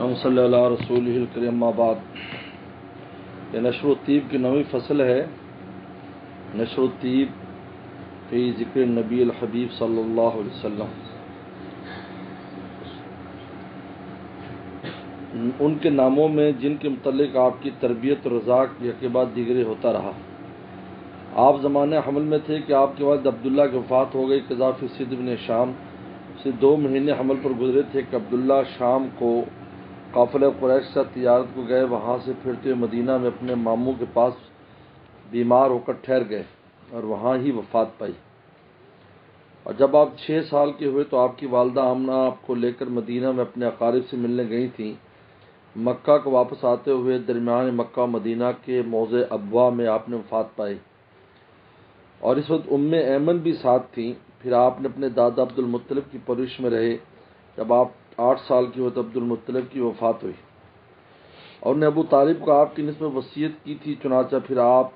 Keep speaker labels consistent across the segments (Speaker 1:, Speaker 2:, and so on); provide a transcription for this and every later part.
Speaker 1: صلی اللہ رسول الکریم آباد. یہ نشر الطیب کی نویں فصل ہے. نشر الطیب فی ذکر نبی الحبیب صلی اللہ علیہ وسلم. ان کے ناموں میں جن کے متعلق آپ کی تربیت اور رضا کے بعد دیگرے ہوتا رہا. آپ زمانے حمل میں تھے کہ آپ کے والد عبداللہ کی وفات ہو گئی. قضا فی صد بن شام سے 2 مہینے حمل پر گزرے تھے کہ عبداللہ شام کو قافلہ قریش سے تجارت کو گئے. وہاں سے پھرتے ہوئے مدینہ میں اپنے ماموں کے پاس بیمار ہو کر ٹھہر گئے اور وہاں ہی وفات پائی. اور جب آپ 6 سال کے ہوئے تو آپ کی والدہ آمنہ آپ کو لے کر مدینہ میں اپنے اقارب سے ملنے گئی تھیں. مکہ کو واپس آتے ہوئے درمیان مکہ و مدینہ کے موضع ابوا میں آپ نے وفات پائی. اور اس وقت ایمن بھی ساتھ تھیں. پھر آپ نے اپنے دادا عبد المطلب کی پرورش میں رہے. جب آپ 8 سال کی ہوئے تو عبد المطلب کی وفات ہوئی اور نے ابو طالب کو آپ کی نسبت وصیت کی تھی. چنانچہ پھر آپ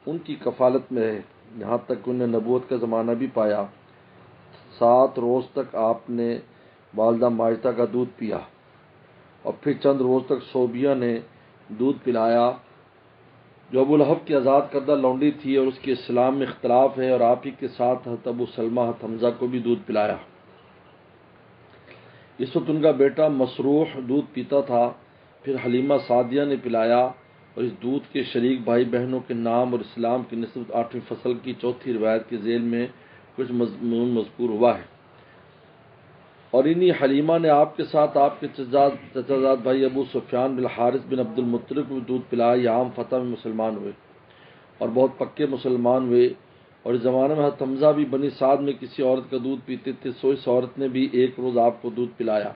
Speaker 1: ان کی کفالت میں رہے یہاں تک کہ انہیں نبوت کا زمانہ بھی پایا. 7 روز تک آپ نے والدہ ماجدہ کا دودھ پیا اور پھر چند روز تک صوبیہ نے دودھ پلایا جو ابو لہب کی آزاد کردہ لونڈی تھی اور اس کے اسلام میں اختلاف ہے. اور آپ ہی کے ساتھ حضرت ابو سلمہ حضرت حمزہ کو بھی دودھ پلایا. اس وقت ان کا بیٹا مسروح دودھ پیتا تھا. پھر حلیمہ سعدیہ نے پلایا اور اس دودھ کے شریک بھائی بہنوں کے نام اور اسلام کی نسبت 8ویں فصل کی 4تھی روایت کے ذیل میں کچھ مضمون مذکور ہوا ہے. اور انہی حلیمہ نے آپ کے ساتھ آپ کے چچا زاد بھائی ابو سفیان بن حارث بن عبد المطلب کو دودھ پلایا. یہ عام فتح میں مسلمان ہوئے اور بہت پکے مسلمان ہوئے. اور اس زمانے میں حضرت حمزہ بھی بنی سعد میں کسی عورت کا دودھ پیتے تھے. سو اس عورت نے بھی ایک روز آپ کو دودھ پلایا.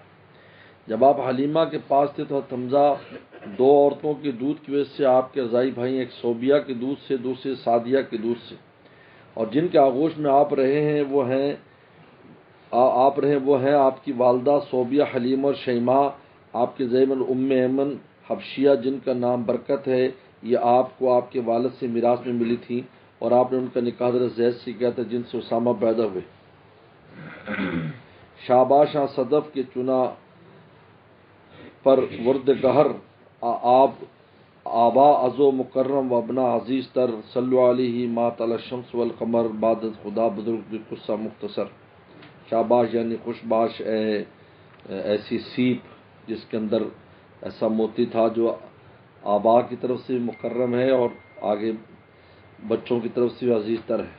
Speaker 1: جب آپ حلیمہ کے پاس تھے تو حضرت حمزہ 2 عورتوں کے دودھ کی وجہ سے آپ کے رضائی بھائی، ایک صوبیہ کے دودھ سے، دوسرے سعدیہ کے دودھ سے، اور جن کے آغوش میں آپ رہے ہیں وہ ہیں آپ کی والدہ صوبیہ حلیمہ اور شیماء. آپ کے زیمن ایمن حبشیہ جن کا نام برکت ہے، یہ آپ کو آپ کے والد سے میراث میں ملی تھی اور آپ نے ان کا نکاح حضرت زید سے کیا تھا جن سے اسامہ پیدا ہوئے. شاباش صدف کے چنا پر ورد گہر آبا ازو مکرم و ابنا عزیز تر صلو علیہ ما طلع الشمس والقمر بادت خدا بزرگ قصہ مختصر. شاباش یعنی خوش باش ایسی سیپ جس کے اندر ایسا موتی تھا جو آبا کی طرف سے مکرم ہے اور آگے بچوں کی طرف سے عزیز تر ہے.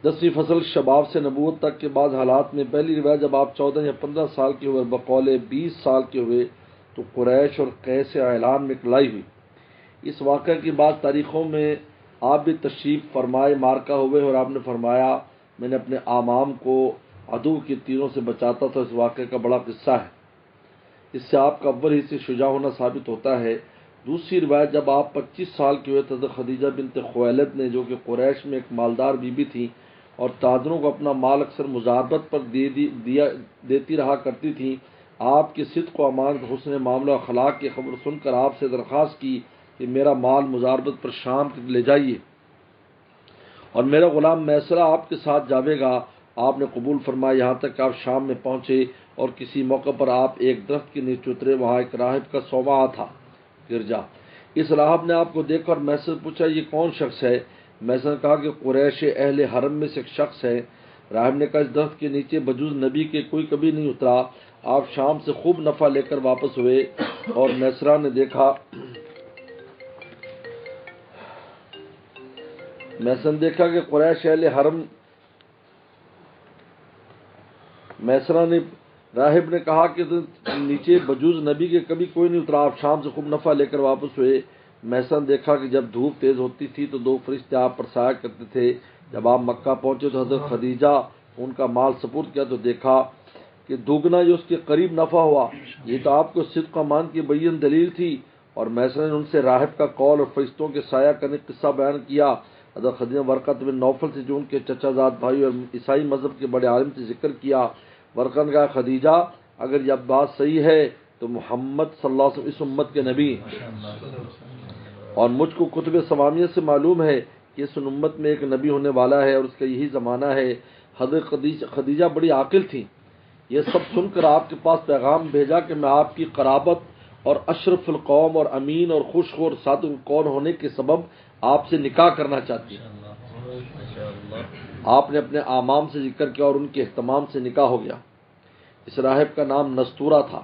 Speaker 1: 10ویں فصل شباب سے نبوت تک کے بعد حالات میں پہلی روایت جب آپ 14 یا 15 سال کے ہوئے، بقول 20 سال کے ہوئے تو قریش اور قیس سے اعلان میں لڑائی ہوئی. اس واقعہ کی بعض تاریخوں میں آپ بھی تشریف فرمائے مارکا ہوئے اور آپ نے فرمایا میں نے اپنے آمام کو عدو کے تیروں سے بچاتا تھا. اس واقعے کا بڑا قصہ ہے. اس سے آپ کا اول ہی سے شجاع ہونا ثابت ہوتا ہے. دوسری روایت جب آپ 25 سال کے ہوئے حضرت خدیجہ بنت خویلد نے، جو کہ قریش میں ایک مالدار بیوی تھی اور تاجروں کو اپنا مال اکثر مزاربت پر دیتی رہا کرتی تھی، آپ کے صدق و امانت، حسن معاملہ و اخلاق کی خبر سن کر آپ سے درخواست کی کہ میرا مال مزاربت پر شام تک لے جائیے اور میرا غلام میسرہ آپ کے ساتھ جاوے گا. آپ نے قبول فرمایا یہاں تک کہ آپ شام میں پہنچے اور کسی موقع پر آپ ایک درخت کے نیچے اترے. وہاں ایک راہب کا صومعہ تھا گرجا. اس راہب نے آپ کو دیکھ کر میسر پوچھا یہ کون شخص ہے؟ میسر نے کہا کہ قریش اہل حرم میں سے ایک شخص ہے. راہب نے کہا اس درخت کے نیچے بجوز نبی کے کوئی کبھی نہیں اترا. آپ شام سے خوب نفع لے کر واپس ہوئے اور میسرہ نے دیکھا کہ قریش اہل حرم. میسرہ نے راہب نے کہا کہ نیچے بجوز نبی کے کبھی کوئی نہیں اترا. آپ شام سے خوب نفع لے کر واپس ہوئے. میسرہ نے دیکھا کہ جب دھوپ تیز ہوتی تھی تو 2 فرشتے آپ پر سایہ کرتے تھے. جب آپ مکہ پہنچے تو حضرت خدیجہ ان کا مال سپرد کیا تو دیکھا کہ دوگنا جو اس کے قریب نفع ہوا. یہ تو آپ کو صدق و امان کی بین دلیل تھی. اور میسرہ نے ان سے راہب کا قول اور فرشتوں کے سایہ کرنے کا قصہ بیان کیا. حضرت خدیجہ ورقۃ بن نوفل سے جو ان کے چچا زاد بھائی اور عیسائی مذہب کے بڑے عالم سے ذکر کیا. ورقہ نے کہا خدیجہ اگر یہ بات صحیح ہے تو محمد صلی اللہ علیہ وسلم اس امت کے نبی، اور مجھ کو کتب سوامیہ سے معلوم ہے کہ اس امت میں ایک نبی ہونے والا ہے اور اس کا یہی زمانہ ہے. حضرت خدیجہ بڑی عاقل تھی. یہ سب سن کر آپ کے پاس پیغام بھیجا کہ میں آپ کی قرابت اور اشرف القوم اور امین اور خوشخور صادق القول ہونے کے سبب آپ سے نکاح کرنا چاہتی ہوں۔ آپ نے اپنے اعمام سے ذکر کیا اور ان کے اہتمام سے نکاح ہو گیا۔ اس راہب کا نام نستورہ تھا۔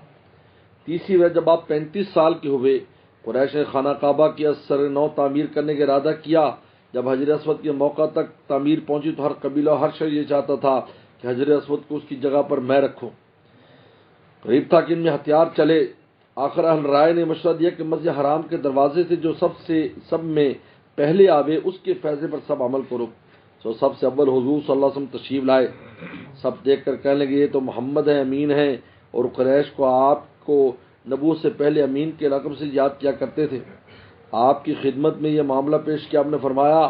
Speaker 1: تیسری بار جب آپ 35 سال کے ہوئے، قریش نے خانہ کعبہ کی سر نو تعمیر کرنے کا ارادہ کیا۔ جب حجر اسود کے موقع تک تعمیر پہنچی تو ہر قبیلہ ہر شخص یہ چاہتا تھا کہ حجر اسود کو اس کی جگہ پر میں رکھوں۔ قریب تھا کہ ان میں ہتھیار چلے۔ آخر اہل رائے نے مشورہ دیا کہ مسجد حرام کے دروازے سے جو سب میں پہلے آوے اس کے فیصلے پر سب عمل کرو۔ سو سب سے اول حضور صلی اللہ علیہ وسلم تشریف لائے۔ سب دیکھ کر کہنے لگے یہ تو محمد ہے، امین ہے، اور قریش کو آپ کو نبوت سے پہلے امین کے لقب سے یاد کیا کرتے تھے۔ آپ کی خدمت میں یہ معاملہ پیش کیا۔ آپ نے فرمایا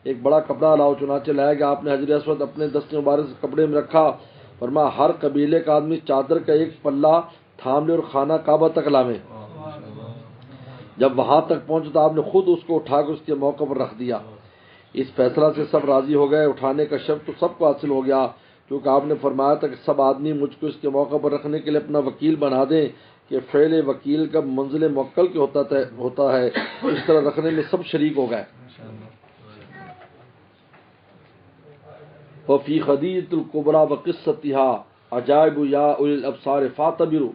Speaker 1: ایک بڑا کپڑا لاؤ، چنانچہ لایا کہ آپ نے حجر اسود اپنے دست مبارک سے کپڑے میں رکھا۔ فرمایا ہر قبیلے کا آدمی چادر کا ایک پلہ تھام لے اور خانہ کعبہ تک لاویں۔ جب وہاں تک پہنچا تو آپ نے خود اس کو اٹھا کر اس کے موقع پر رکھ دیا۔ اس فیصلہ سے سب راضی ہو گئے۔ اٹھانے کا شرط تو سب کو حاصل ہو گیا، کیونکہ آپ نے فرمایا تھا کہ سب آدمی مجھ کو اس کے موقع پر رکھنے کے لیے اپنا وکیل بنا دیں کہ فعل وکیل کا منزل موکل کے ہوتا ہے، اس طرح رکھنے میں سب شریک ہو گئے۔ وفی خدیجۃ الکبریٰ وقصتها عجائب یا اولی الابصار فاعتبروا۔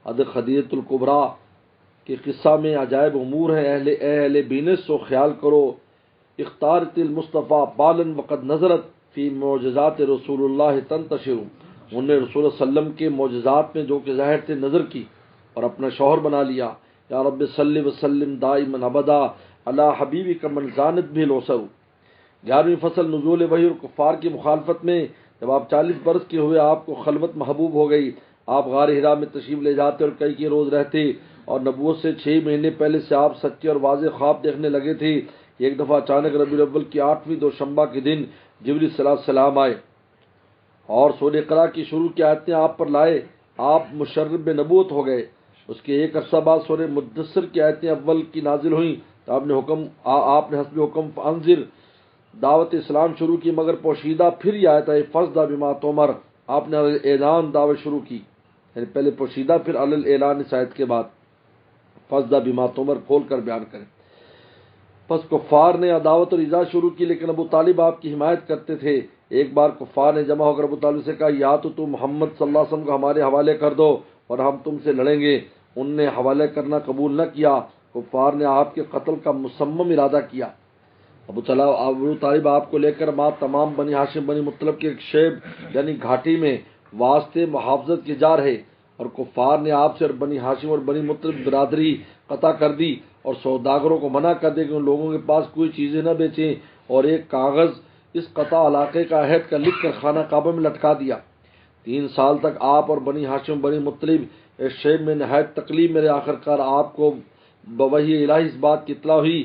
Speaker 1: حضرت خدیجۃ الکبریٰ کے قصہ میں عجائب امور ہیں، اہل بینش سو خیال کرو۔ اختارت المصطفیٰ بالا وقد نظرت فی معجزات رسول اللہ تنتشر۔ انہوں نے رسول اللہ علیہ وسلم کے معجزات میں جو کہ ظاہر تھے نظر کی اور اپنا شوہر بنا لیا۔ یا رب صلی وسلم دائما ابدا علی حبیبک من زانت بھی الاسر۔ 11ویں فصل نزول وحی اور کفار کی مخالفت میں جب آپ 40 برس کے ہوئے آپ کو خلوت محبوب ہو گئی۔ آپ غار حرا میں تشریف لے جاتے اور کئی روز رہتے، اور نبوت سے 6 مہینے پہلے سے آپ سچے اور واضح خواب دیکھنے لگے تھے۔ ایک دفعہ اچانک ربیع الاول کی 8ویں دوشنبہ کے دن جبریل صلی اللہ علیہ وسلم آئے اور سورہ اقرا کی شروع کی آیتیں آپ پر لائے۔ آپ مشرب نبوت ہو گئے۔ اس کے ایک عرصہ بعد سورہ مدثر کی آیتیں اول کی نازل ہوئیں تو آپ نے حسب حکم انذر دعوت اسلام شروع کی، مگر پوشیدہ پھر یہ آیت ہے فصدع بما تؤمر۔ آپ نے اعلان دعوت شروع کی، یعنی پہلے پوشیدہ پھر اعلان اس آیت کے بعد فصدع بما تؤمر کھول کر بیان کریں۔ پس کفار نے عداوت اور ایذا شروع کی، لیکن ابو طالب آپ کی حمایت کرتے تھے۔ ایک بار کفار نے جمع ہو کر ابو طالب سے کہا یا تو محمد صلی اللہ علیہ وسلم کو ہمارے حوالے کر دو اور ہم تم سے لڑیں گے۔ ان نے حوالے کرنا قبول نہ کیا۔ کفار نے آپ کے قتل کا مصمم ارادہ کیا۔ ابو طالب آپ کو لے کر تمام بنی ہاشم بنی مطلب کے ایک شیب یعنی گھاٹی میں واسطے محافظت کے جا رہے، اور کفار نے آپ سے اور بنی ہاشم اور بنی مطلب برادری قطع کر دی اور سوداگروں کو منع کر دیا کہ ان لوگوں کے پاس کوئی چیزیں نہ بیچیں، اور ایک کاغذ اس قطع علاقے کا عہد کا لکھ کر خانہ کعبہ میں لٹکا دیا۔ 3 سال تک آپ اور بنی ہاشم بنی مطلب اس شیب میں نہایت تکلیف میں رہے۔ آخرکار آپ کو بوحی الہی اس بات کی اطلاع ہوئی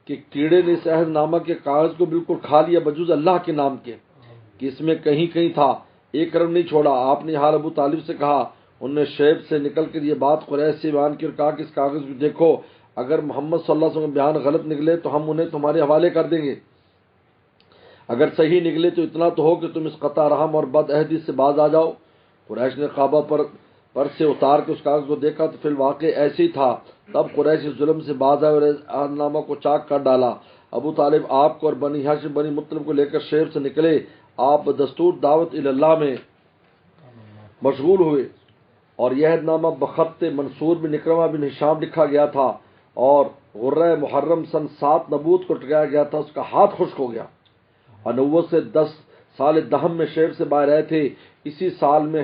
Speaker 1: کہ کیڑے نے اس عہد نامہ کے کاغذ کو بالکل کھا لیا بجز اللہ کے نام کے، کہ اس میں کہیں تھا، ایک رن نہیں چھوڑا۔ آپ نے حال ابو طالب سے کہا۔ انہوں نے شیب سے نکل کر یہ بات قریش سے بیان کی اور کہا کہ اس کاغذ کو دیکھو، اگر محمد صلی اللہ علیہ وسلم بیان غلط نکلے تو ہم انہیں تمہارے حوالے کر دیں گے، اگر صحیح نکلے تو اتنا تو ہو کہ تم اس قطع رحم اور بد عہدی سے باز آ جاؤ۔ قریش نے کعبہ پر سے اتار کے اس کاغذ کو دیکھا تو فی الواقع ایسے ہی تھا۔ تب قریش اس ظلم سے باز آئے اور عہد نامہ کو چاک کر ڈالا۔ ابو طالب آپ کو اور بنی ہاشم بنی مطلب کو لے کر شہر سے نکلے۔ آپ دستور دعوت اللہ میں مشغول ہوئے، اور یہ عہد نامہ بخط منصور بن اکرمہ بن ہشام لکھا گیا تھا، اور غرہ محرم سن 7 نبوت کو ٹکرایا گیا تھا۔ اس کا ہاتھ خشک ہو گیا، اور نبوت سے 10 سال دہم میں شہر سے باہر آئے تھے۔ اسی سال میں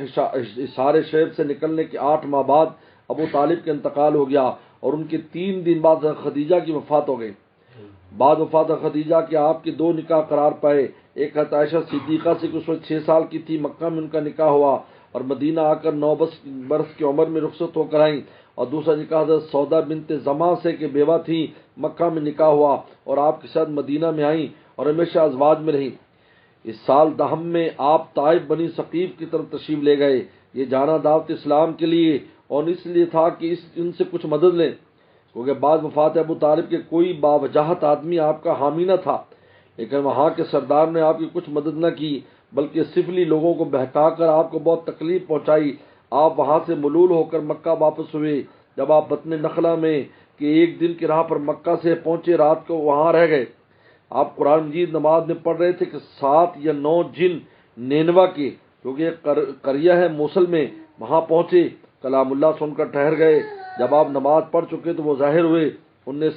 Speaker 1: سارے شہر سے نکلنے کے 8 ماہ بعد ابو طالب کا انتقال ہو گیا، اور ان کے 3 دن بعد خدیجہ کی وفات ہو گئی۔ بعد وفات خدیجہ کے آپ کے 2 نکاح قرار پائے۔ ایک حضرت عائشہ صدیقہ سے اس وقت 6 سال کی تھی، مکہ میں ان کا نکاح ہوا اور مدینہ آ کر 9 برس کی عمر میں رخصت ہو کر آئیں، اور دوسرا نکاح حضرت سودا بنت زماں سے کہ بیوہ تھی، مکہ میں نکاح ہوا اور آپ کے ساتھ مدینہ میں آئیں اور ہمیشہ ازواج میں رہیں۔ اس سال دہم میں آپ طائف بنی ثقیف کی طرف تشریف لے گئے۔ یہ جانا دعوت اسلام کے لیے اور اس لیے تھا کہ ان سے کچھ مدد لیں، کیونکہ بعد وفات ابو طالب کے کوئی باوجاہت آدمی آپ کا حامی نہ تھا، لیکن وہاں کے سردار نے آپ کی کچھ مدد نہ کی۔ بلکہ سفلی لوگوں کو بہکا کر آپ کو بہت تکلیف پہنچائی۔ آپ وہاں سے ملول ہو کر مکہ واپس ہوئے۔ جب آپ بطن نخلا میں کہ ایک دن کی راہ پر مکہ سے پہنچے، رات کو وہاں رہ گئے۔ آپ قرآن مجید نماز میں پڑھ رہے تھے کہ 7 یا 9 جن نینوا کے، کیونکہ ایک قریہ ہے موصل میں، وہاں پہنچے، کلام اللہ سن کر ٹھہر گئے۔ جب آپ نماز پڑھ چکے تو وہ ظاہر ہوئے، انہیں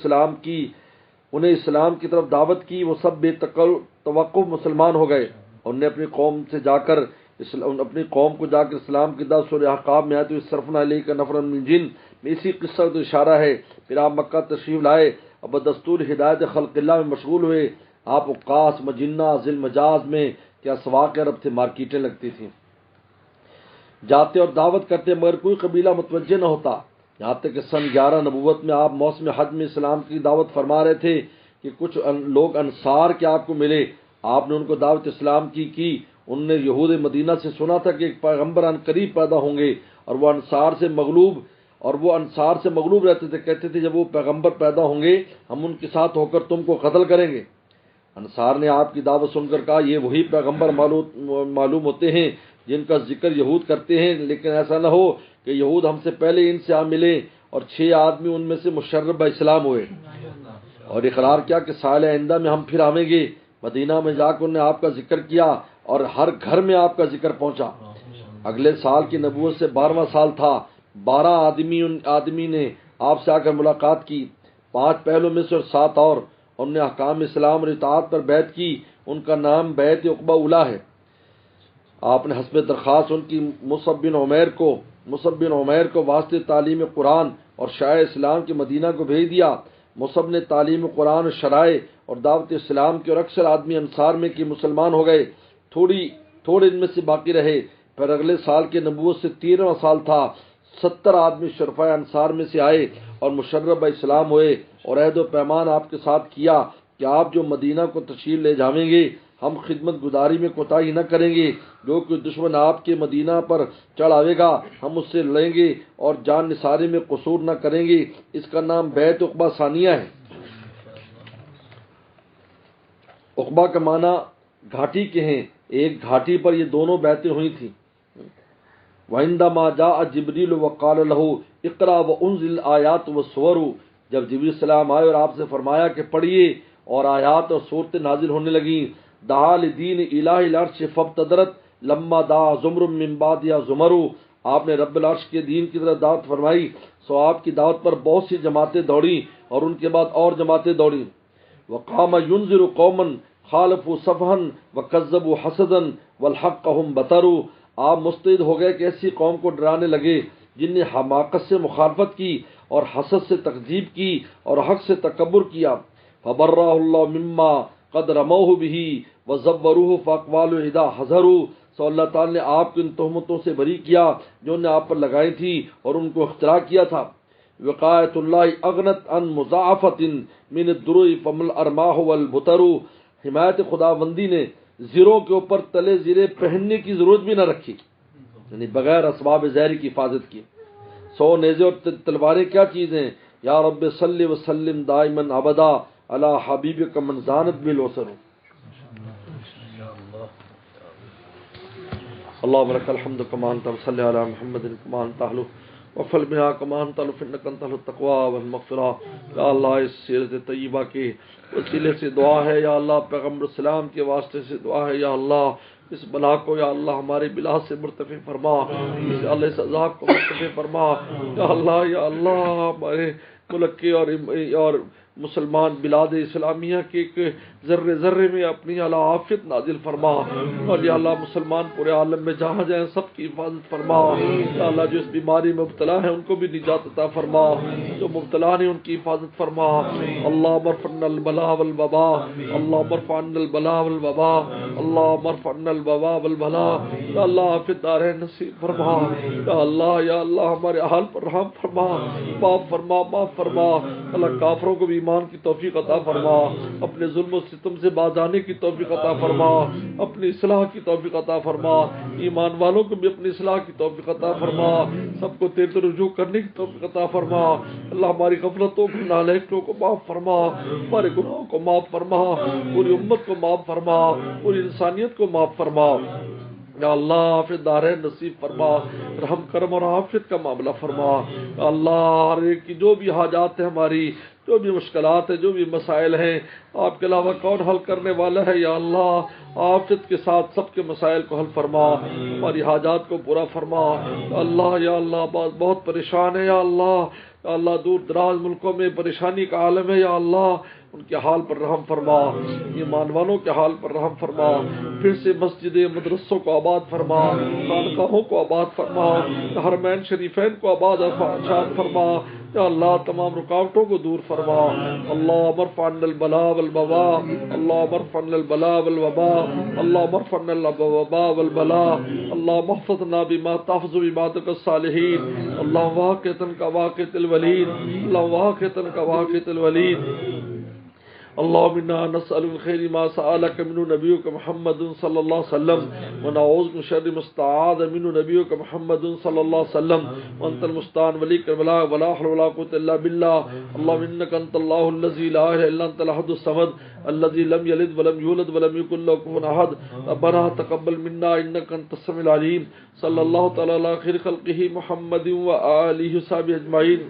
Speaker 1: اسلام کی طرف دعوت کی۔ وہ سب بے توقف مسلمان ہو گئے۔ انہیں اپنی قوم کو جا کر اسلام کی دعوت سورہ احقاف میں آئے تو صرفنا علیہ کا نفر من الجن میں اسی قصہ تو اشارہ ہے۔ پھر آپ مکہ تشریف لائے اور بدستور ہدایت خلق اللہ میں مشغول ہوئے۔ آپ عکاس، مجنہ، ذی المجاز میں کیا اسواق عرب تھے، مارکیٹیں لگتی تھیں، جاتے اور دعوت کرتے مگر کوئی قبیلہ متوجہ نہ ہوتا۔ یہاں تک کہ سن 11 نبوت میں آپ موسم حج میں اسلام کی دعوت فرما رہے تھے کہ کچھ لوگ انصار کے آپ کو ملے۔ آپ نے ان کو دعوت اسلام کی۔ انہوں نے یہود مدینہ سے سنا تھا کہ ایک پیغمبر ان قریب پیدا ہوں گے، اور وہ انصار سے مغلوب رہتے تھے۔ کہتے تھے جب وہ پیغمبر پیدا ہوں گے ہم ان کے ساتھ ہو کر تم کو قتل کریں گے۔ انصار نے آپ کی دعوت سن کر کہا یہ وہی پیغمبر معلوم ہوتے ہیں جن کا ذکر یہود کرتے ہیں، لیکن ایسا نہ ہو کہ یہود ہم سے پہلے ان سے آ ملیں۔ اور 6 آدمی ان میں سے مشرب اسلام ہوئے اور اقرار کیا کہ سال آئندہ میں ہم پھر آئیں گے۔ مدینہ میں جا کر انہوں نے آپ کا ذکر کیا اور ہر گھر میں آپ کا ذکر پہنچا۔ اگلے سال کی نبوت سے 12واں سال تھا۔ 12 آدمی نے آپ سے آ کر ملاقات کی، 5 پہلوں میں سے اور 7 اور انہوں نے احکام اسلام اور اطاعت پر بیعت کی۔ ان کا نام بیعت عقبہ اولیٰ ہے۔ آپ نے حسب درخواست ان کی مصعب بن عمیر کو واسطے تعلیم قرآن اور شرائع اسلام کے مدینہ کو بھیج دیا۔ مصعب نے تعلیم قرآن اور شرائع اور دعوت اسلام کے، اور اکثر آدمی انصار میں کہ مسلمان ہو گئے، تھوڑے ان میں سے باقی رہے۔ پھر اگلے سال کے نبوت سے 13واں سال تھا۔ 70 آدمی شرفاء انصار میں سے آئے اور مشرب اسلام ہوئے، اور عہد و پیمان آپ کے ساتھ کیا کہ آپ جو مدینہ کو تشریف لے جائیں گے ہم خدمت گزاری میں کوتاہی نہ کریں گے۔ جو کوئی دشمن آپ کے مدینہ پر چڑھ آئے گا ہم اس سے لڑیں گے اور جان نثاری میں قصور نہ کریں گے۔ اس کا نام بیعت عقبہ ثانیہ ہے۔ عقبہ کا معنی گھاٹی کے ہیں، ایک گھاٹی پر یہ دونوں بیعتیں ہوئی تھیں۔ وَعِندَمَا جَاءَ جِبْرِيلُ وَقَالَ لَهُ اقْرَأْ وَأُنزِلَ الْآيَاتُ وَالسُّوَرُ، جب جبریل السلام آئے اور آپ سے فرمایا کہ پڑھیے اور آیات اور صورتیں نازل ہونے لگیں۔ دعا لدین الہ العرش فابتدرت لما دعا زمر من بعدها زمر، آپ نے رب العرش کے دین کی طرف دعوت فرمائی سو آپ کی دعوت پر بہت سی جماعتیں دوڑیں اور ان کے بعد اور جماعتیں دوڑیں۔ وقام ينذر قوما خالفوا صفحا وكذبوا حسدا والحق هم بطروا، آپ مستعد ہو گئے کہ ایسی قوم کو ڈرانے لگے جن نے حماقت سے مخالفت کی اور حسد سے تکذیب کی اور حق سے تکبر کیا۔ فبرأه الله مما قد رموه به وزوروه فاقوال اذا حذروا، سو اللہ تعالی نے آپ کو ان تہمتوں سے بری کیا جو انہوں نے آپ پر لگائی تھی اور ان کو اختراع کیا تھا۔ وقایت اللہ اغنت عن مضاعفت من الدروع فمل ارماح والبتر، حمایت خداوندی نے زروں کے اوپر تلے زرے پہننے کی ضرورت بھی نہ رکھی، یعنی بغیر اسباب ظاہری کی حفاظت کی۔ 100 نیزے اور تلواریں کیا چیز ہیں؟ یا رب صلی وسلم دائما ابدا علی حبیبک من زانت بالوسر۔ اللهم لك الحمد كما انت صلی علی محمد كما انت اهل وفل بنا كما انت انك انت التقوى والمغفرہ۔ یا اللہ اس سیرت طیبہ کے وسیلے سے دعا ہے، یا اللہ پیغمبر السلام کے واسطے سے دعا ہے، یا اللہ اس بلا کو یا اللہ ہمارے بلا سے مرتفع فرما، اس اللہ اس عذاب کو مرتفع فرما، یا اللہ ہمارے ملک کے اور مسلمان بلاد اسلامیہ کے ایک ذرے ذرے میں اپنی اعلی عافیت نازل فرما، اور یا اللہ مسلمان پورے عالم میں جہاں جائیں سب کی حفاظت فرما۔ یا اللہ جو اس بیماری میں مبتلا ہیں ان کو بھی نجات عطا فرما، جو مبتلا ہیں ان کی حفاظت فرما۔ اللہم ارفع عنا البلاء والوباء، اللہم ارفع عنا البلاء والوباء، اللہم ارفع عنا الوباء والبلاء۔ یا اللہ عافیت دارین نصیب فرما، یا اللہ ہمارے حال پر رحم فرما، معاف فرما، معاف فرما۔ اللہ کافروں کو بھی ایمان کی توفیق عطا فرما، اپنے ظلم و سے تم سے باز آنے کی توفیق عطا فرما، اپنی اصلاح کی توفیق عطا فرما، ایمان والوں کو بھی اپنی اصلاح کی توفیق عطا فرما، سب کو تیرے طرف رجوع کرنے کی توفیق عطا فرما۔ اللہ ہماری غفلتوں کو، نالائکیوں کو معاف فرما، ہمارے گناہوں کو معاف فرما، پوری امت کو معاف فرما، پوری انسانیت کو معاف فرما۔ یا اللہ حافظ دارین نصیب فرما، رحم کرم اور عافیت کا معاملہ فرما۔ یا اللہ ہر ایک کی جو بھی حاجات ہیں، ہماری جو بھی مشکلات ہیں، جو بھی مسائل ہیں، آپ کے علاوہ کون حل کرنے والا ہے؟ یا اللہ عافیت کے ساتھ سب کے مسائل کو حل فرما، ہماری حاجات کو پورا فرما۔ یا اللہ بہت پریشان ہے، یا اللہ دور دراز ملکوں میں پریشانی کا عالم ہے، یا اللہ ان کے حال پر رحم فرما، ایمان والوں کے حال پر رحم فرما، پھر سے مسجد مدرسوں کو آباد فرما، خانقاہوں کو آباد فرما، حرمین شریفین کو آباد فرما، یا اللہ تمام رکاوٹوں کو دور فرما۔ اللہم ارفع عنا البلاء والوباء، اللہم ارفع عنا البلاء والوباء، اللہم ارفع عنا الوباء والبلاء، اللہم احفظنا بما تحفظ بعبادک الصالحین، اللہم واقعتن کا واقعت الولید، اللہم واقعتن کا واقعت الولید۔ اللهم انا نسأل من خير ما سألك منه نبيك محمد صلى الله عليه وسلم ونعوذ من شر ما استعاذ منه نبيك محمد صلى الله عليه وسلم وانت المستعان وليك البلاء ولا حول ولا قوة الا بالله اللهم انك انت الله الذي لا اله الا انت الاحد الصمد الذي لم يلد ولم يولد ولم يكن له كفوا احد ربنا تقبل منا انك انت السميع العليم صلى الله تعالى على خير خلقه محمد وآله وصحبه اجمعين۔